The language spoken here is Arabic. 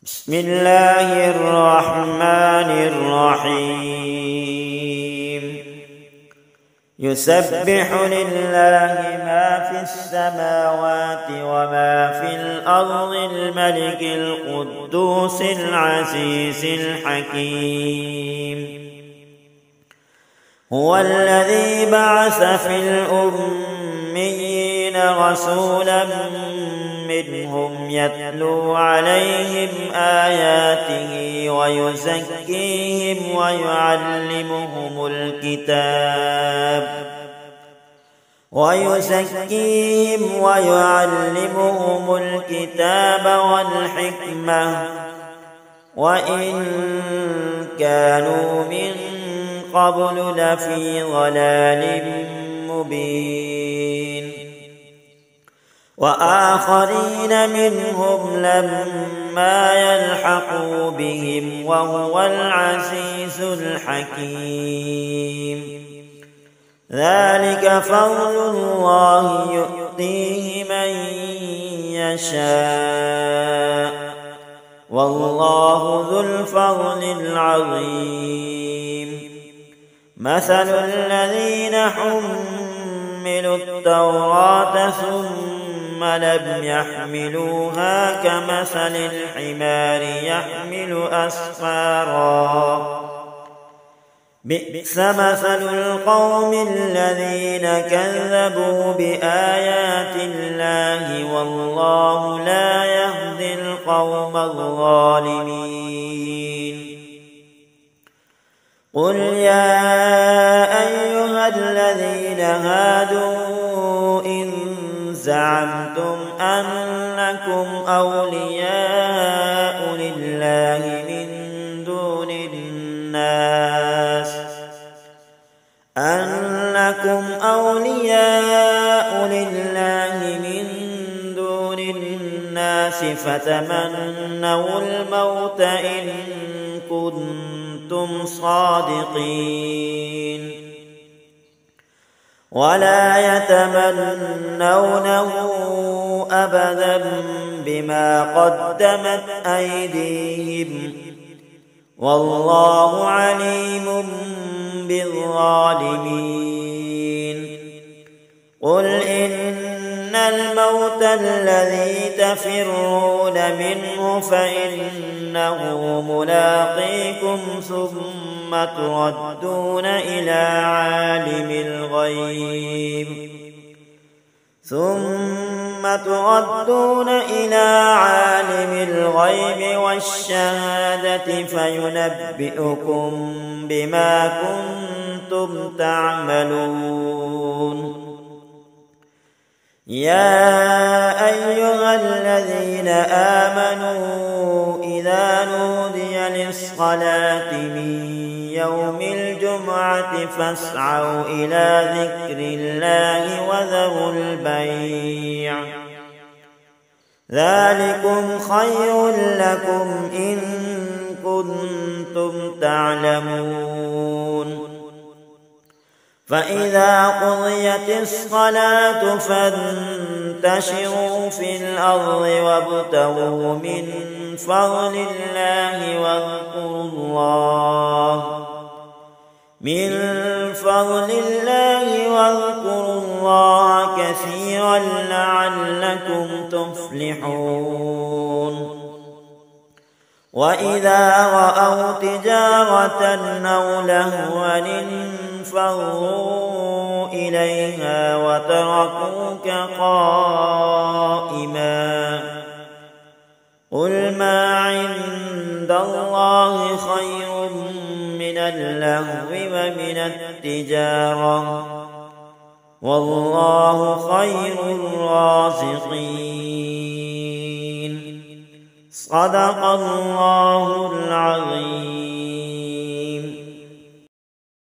بسم الله الرحمن الرحيم يسبح لله ما في السماوات وما في الأرض الملك القدوس العزيز الحكيم هو الذي بعث في الأميين رسولا منهم يتلو عليهم آياته ويزكيهم ويعلمهم الكتاب والحكمة وإن كانوا من قبل لفي ضلال مبين وآخرين منهم لما يلحقوا بهم وهو العزيز الحكيم ذلك فضل الله يؤتيه من يشاء والله ذو الفضل العظيم مثل الذين حملوا التوراة ثم لم يحملوها كمثل الحمار يحمل أسفارا بئس مثل القوم الذين كذبوا بآيات الله والله لا يهدي القوم الظالمين قل يا أيها الذين هادوا إن زعمتم أنكم أولياء لله من دون الناس فتمنوا الموت إن كنتم صادقين ولا يتمنونه أبدا بما قدمت أيديهم والله عليم بالظالمين قل إن الموت الذي تفرون منه فإنه ملاقيكم ثم تردون إلى عالم الغيب والشهادة فينبئكم بما كنتم تعملون يا أيها الذين آمنوا إذا نودي للصلاة من يوم الجمعة فاسعوا إلى ذكر الله وذروا البيع ذلكم خير لكم إن كنتم تعلمون فإذا قضيت الصلاة فانتشروا في الأرض وابتغوا من فضل الله واذكروا الله كثيرا لعلكم تفلحون وإذا رأوا تجارة أو لهوا انفضوا إليها وتركوك قائما قل ما عند الله خير من اللهو ومن التجارة والله خير الرازقين صدق الله العظيم.